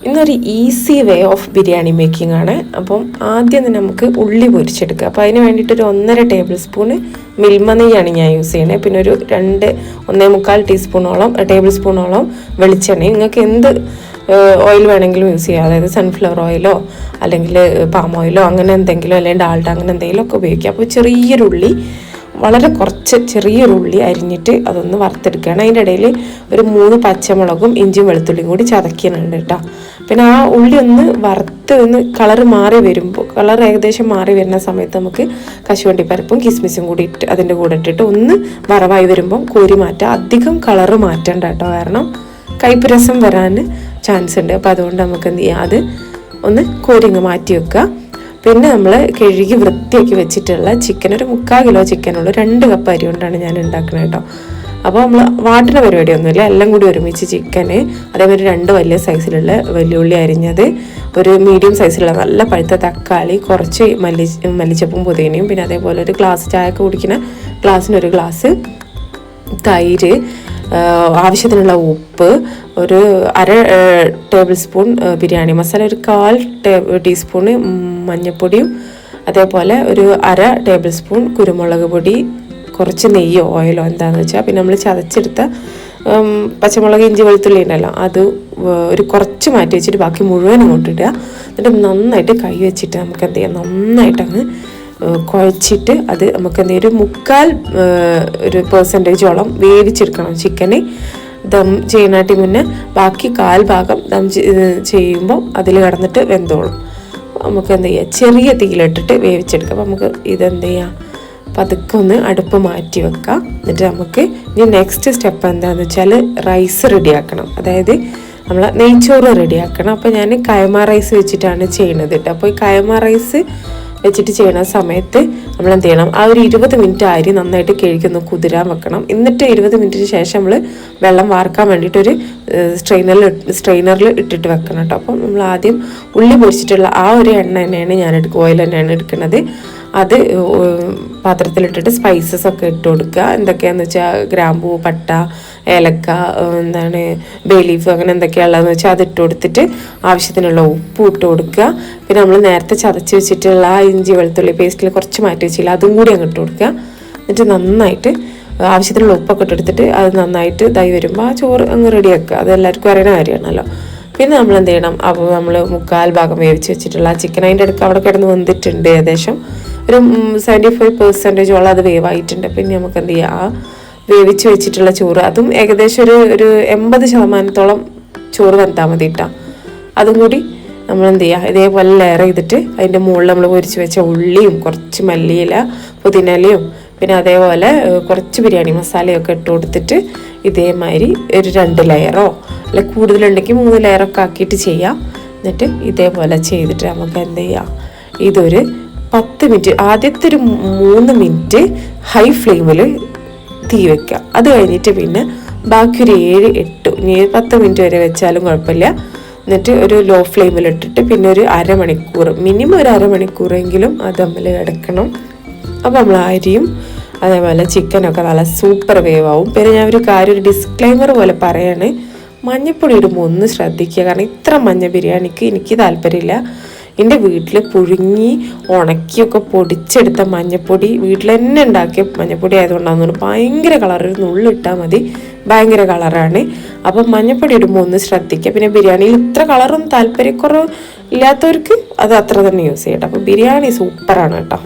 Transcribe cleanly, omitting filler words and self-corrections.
ഇന്നൊരു easy way of biryani making ആണ്. അപ്പം ആദ്യം തന്നെ നമുക്ക് ഉള്ളി പൊരിച്ചെടുക്കുക. അപ്പോൾ അതിന് വേണ്ടിയിട്ടൊരു 1.5 ടേബിൾ സ്പൂണ് മിൽമ നെയ്യാണ് ഞാൻ യൂസ് ചെയ്യുന്നത്. പിന്നെ ഒരു 1.25 ടേബിൾ സ്പൂണോളം വെളിച്ചെണ്ണ. നിങ്ങൾക്ക് എന്ത് ഓയിൽ വേണമെങ്കിലും യൂസ് ചെയ്യാം. അതായത് സൺഫ്ലവർ ഓയിലോ അല്ലെങ്കിൽ പാം ഓയിലോ അങ്ങനെ എന്തെങ്കിലും, അല്ലെങ്കിൽ ഡാൽഡ അങ്ങനെ എന്തെങ്കിലും ഒക്കെ ഉപയോഗിക്കാം. അപ്പോൾ ചെറിയൊരുള്ളി, വളരെ കുറച്ച് ചെറിയൊരുള്ളി അരിഞ്ഞിട്ട് അതൊന്ന് വറുത്തെടുക്കുകയാണ്. അതിൻ്റെ ഇടയിൽ ഒരു 3 പച്ചമുളകും ഇഞ്ചിയും വെളുത്തുള്ളിയും കൂടി ചതക്കുന്നുണ്ട് കേട്ടോ. പിന്നെ ആ ഉള്ളി ഒന്ന് വറുത്ത് കളർ ഏകദേശം മാറി വരുന്ന സമയത്ത് നമുക്ക് കശുവണ്ടിപ്പരിപ്പും കിസ്മിസും കൂടി ഇട്ട് അതിൻ്റെ കൂടെ ഇട്ടിട്ട് ഒന്ന് വറവായി വരുമ്പം കോരി മാറ്റുക. അധികം കളറ് മാറ്റണ്ട കേട്ടോ, കാരണം കയ്പ്പ് രസം വരാൻ ചാൻസ് ഉണ്ട്. അപ്പോൾ അതുകൊണ്ട് നമുക്ക് എന്ത് ചെയ്യാം, അത് ഒന്ന് കോരിങ്ങ് മാറ്റി വെക്കുക. പിന്നെ നമ്മൾ കഴുകി വൃത്തിയാക്കി വെച്ചിട്ടുള്ള ചിക്കൻ, ഒരു 3/4 കിലോ ചിക്കനുള്ള 2 കപ്പ് അരി കൊണ്ടാണ് ഞാൻ ഉണ്ടാക്കുന്നത് കേട്ടോ. അപ്പോൾ നമ്മൾ വാട്ടുന്ന പരിപാടിയൊന്നുമില്ല, എല്ലാം കൂടി ഒരുമിച്ച് ചിക്കന്, അതേപോലെ 2 വലിയ സൈസിലുള്ള വെല്ലുള്ളി അരിഞ്ഞത്, ഒരു മീഡിയം സൈസിലുള്ള നല്ല പഴുത്ത തക്കാളി, കുറച്ച് മല്ലിച്ചപ്പും പുതിനയും, പിന്നെ അതേപോലെ ഒരു ഗ്ലാസ് ചായക്ക് കുടിക്കുന്ന ഗ്ലാസ്സിനൊരു ഗ്ലാസ് തൈര്, ആവശ്യത്തിനുള്ള ഉപ്പ്, ഒരു 1/2 ടേബിൾ സ്പൂൺ ബിരിയാണി മസാല, ഒരു 1/4 ടീസ്പൂണ് മഞ്ഞൾപ്പൊടിയും, അതേപോലെ ഒരു 1/2 ടേബിൾ സ്പൂൺ കുരുമുളക് പൊടി, കുറച്ച് നെയ്യോ ഓയിലോ എന്താണെന്ന് വെച്ചാൽ, പിന്നെ നമ്മൾ ചതച്ചെടുത്ത പച്ചമുളക് ഇഞ്ചി വെളുത്തുള്ളി ഉണ്ടല്ലോ, അത് ഒരു കുറച്ച് മാറ്റി വെച്ചിട്ട് ബാക്കി മുഴുവൻ ഇങ്ങോട്ട് ഇടുക. എന്നിട്ട് നന്നായിട്ട് കൈ വെച്ചിട്ട് നമുക്ക് എന്ത് ചെയ്യാം, നന്നായിട്ടങ്ങ് കുഴച്ചിട്ട് അത് നമുക്ക് എന്തെങ്കിലും 1/4% വേവിച്ചെടുക്കണം ചിക്കന്. ദം ചെയ്യാനായിട്ട് മുന്നേ ബാക്കി 1/4 ഭാഗം ദം ചെയ്യുമ്പോൾ അതിൽ കിടന്നിട്ട് വെന്തോളും. നമുക്ക് എന്ത് ചെയ്യുക, ചെറിയ തീയിലിട്ടിട്ട് വേവിച്ചെടുക്കാം. അപ്പോൾ നമുക്ക് ഇതെന്ത് ചെയ്യാം, പതുക്കെ ഒന്ന് അടുപ്പ് മാറ്റി വെക്കാം. എന്നിട്ട് നമുക്ക് ഇനി നെക്സ്റ്റ് സ്റ്റെപ്പ് എന്താണെന്ന് വെച്ചാൽ റൈസ് റെഡിയാക്കണം. അതായത് നമ്മൾ നെയ്ച്ചോറ് റെഡിയാക്കണം. അപ്പോൾ ഞാൻ കൈമ റൈസ് വെച്ചിട്ടാണ് ചെയ്യുന്നത് കേട്ടോ. അപ്പോൾ ഈ കൈമ റൈസ് വെച്ചിട്ട് ചെയ്യുന്ന സമയത്ത് നമ്മൾ എന്ത് ചെയ്യണം, ആ ഒരു 20 മിനിറ്റ് അരി നന്നായിട്ട് കഴുകി കുതിരാൻ വെക്കണം. എന്നിട്ട് 20 മിനിറ്റിന് ശേഷം നമ്മൾ വെള്ളം വാർക്കാൻ വേണ്ടിയിട്ടൊരു സ്ട്രെയിനറിൽ ഇട്ടിട്ട് വെക്കണം കേട്ടോ. അപ്പം നമ്മൾ ആദ്യം ഉള്ളി പൊരിച്ചിട്ടുള്ള ആ ഒരു എണ്ണ തന്നെയാണ് ഓയിൽ തന്നെയാണ് എടുക്കുന്നത്. അത് പാത്രത്തിലിട്ടിട്ട് സ്പൈസസ് ഒക്കെ ഇട്ട് കൊടുക്കുക. എന്തൊക്കെയാണെന്ന് വെച്ചാൽ ഗ്രാമ്പൂ, പട്ട, ഏലക്ക, ബേ ലീഫ്, അങ്ങനെ എന്തൊക്കെയാണുള്ളതെന്ന് വെച്ചാൽ അത് ഇട്ട് കൊടുത്തിട്ട് ആവശ്യത്തിനുള്ള ഉപ്പ് ഇട്ട് കൊടുക്കുക. പിന്നെ നമ്മൾ നേരത്തെ ചതച്ച് വെച്ചിട്ടുള്ള ആ ഇഞ്ചി വെളുത്തുള്ളി പേസ്റ്റിൽ കുറച്ച് മാറ്റി വെച്ചില്ല, അതും കൂടി അങ്ങ് ഇട്ട് കൊടുക്കുക. എന്നിട്ട് നന്നായിട്ട് ആവശ്യത്തിനുള്ള ഉപ്പൊക്കെ ഇട്ടെടുത്തിട്ട് അത് നന്നായിട്ട് ഇതായി വരുമ്പോൾ ആ ചോറ് അങ്ങ് റെഡിയാക്കുക. അത് എല്ലാവർക്കും അറിയുന്ന കാര്യമാണല്ലോ. പിന്നെ നമ്മൾ എന്ത് ചെയ്യണം, അപ്പോൾ നമ്മൾ 1/4 ഭാഗം വേവിച്ച് വെച്ചിട്ടുള്ള ആ ചിക്കൻ അതിൻ്റെ അടുക്ക് അവിടെ കിടന്ന് വെന്തിട്ടുണ്ട്. ഏകദേശം ഒരു 75% അത് വേവായിട്ടുണ്ട്. പിന്നെ നമുക്ക് എന്ത് ചെയ്യാം, ആ വേവിച്ച് വെച്ചിട്ടുള്ള ചോറ്, അതും ഏകദേശം ഒരു 80% ചോറ് വെന്താൽ മതി കേട്ടോ. അതും കൂടി നമ്മൾ എന്ത് ചെയ്യുക, ഇതേപോലെ ലെയർ ചെയ്തിട്ട് അതിൻ്റെ മുകളിൽ നമ്മൾ പൊരിച്ച് വെച്ച ഉള്ളിയും കുറച്ച് മല്ലിയില, പുതിനയിലയും, പിന്നെ അതേപോലെ കുറച്ച് ബിരിയാണി മസാലയൊക്കെ ഇട്ട് കൊടുത്തിട്ട് ഇതേമാതിരി ഒരു 2 ലെയറോ അല്ലെ കൂടുതലുണ്ടെങ്കിൽ 3 ലെയറൊക്കെ ആക്കിയിട്ട് ചെയ്യാം. എന്നിട്ട് ഇതേപോലെ ചെയ്തിട്ട് നമുക്ക് എന്ത് ചെയ്യാം, ഇതൊരു 10 മിനിറ്റ്, ആദ്യത്തെ ഒരു 3 മിനിറ്റ് ഹൈ ഫ്ലെയിമിൽ തീ വെക്കുക. അത് കഴിഞ്ഞിട്ട് പിന്നെ ബാക്കി ഒരു 7-8 10 മിനിറ്റ് വരെ വെച്ചാലും കുഴപ്പമില്ല. എന്നിട്ട് ഒരു ലോ ഫ്ലെയിമിലിട്ടിട്ട് പിന്നെ ഒരു അരമണിക്കൂർ, മിനിമം ഒരു അരമണിക്കൂറെങ്കിലും അത് തമ്മിൽ കിടക്കണം. അപ്പോൾ നമ്മൾ അരിയും അതേപോലെ ചിക്കനൊക്കെ നല്ല സൂപ്പർ വേവാവും. പിന്നെ ഞാൻ ഒരു ഡിസ്ക്ലൈമർ പോലെ പറയാണ്, മഞ്ഞൾപ്പൊടി ഇടുമ്പോൾ ഒന്ന് ശ്രദ്ധിക്കുക. കാരണം ഇത്ര മഞ്ഞ ബിരിയാണിക്ക് എനിക്ക് താല്പര്യമില്ല. എൻ്റെ വീട്ടിൽ പുഴുങ്ങി ഉണക്കിയൊക്കെ പൊടിച്ചെടുത്ത മഞ്ഞൾപ്പൊടി, വീട്ടിൽ തന്നെ ഉണ്ടാക്കിയ മഞ്ഞൾപ്പൊടി ആയതുകൊണ്ടാണെന്ന് ഭയങ്കര കളർ, ഒരു നുള്ളിട്ടാൽ മതി, ഭയങ്കര കളറാണ്. അപ്പം മഞ്ഞൾപ്പൊടി ഇടുമ്പോൾ ഒന്ന് ശ്രദ്ധിക്കുക. പിന്നെ ബിരിയാണിയിൽ ഇത്ര കളറും താല്പര്യക്കുറവ് ഇല്ലാത്തവർക്ക് അത് അത്ര തന്നെ യൂസ് ചെയ്യട്ടെ. അപ്പോൾ ബിരിയാണി സൂപ്പറാണ് കേട്ടോ.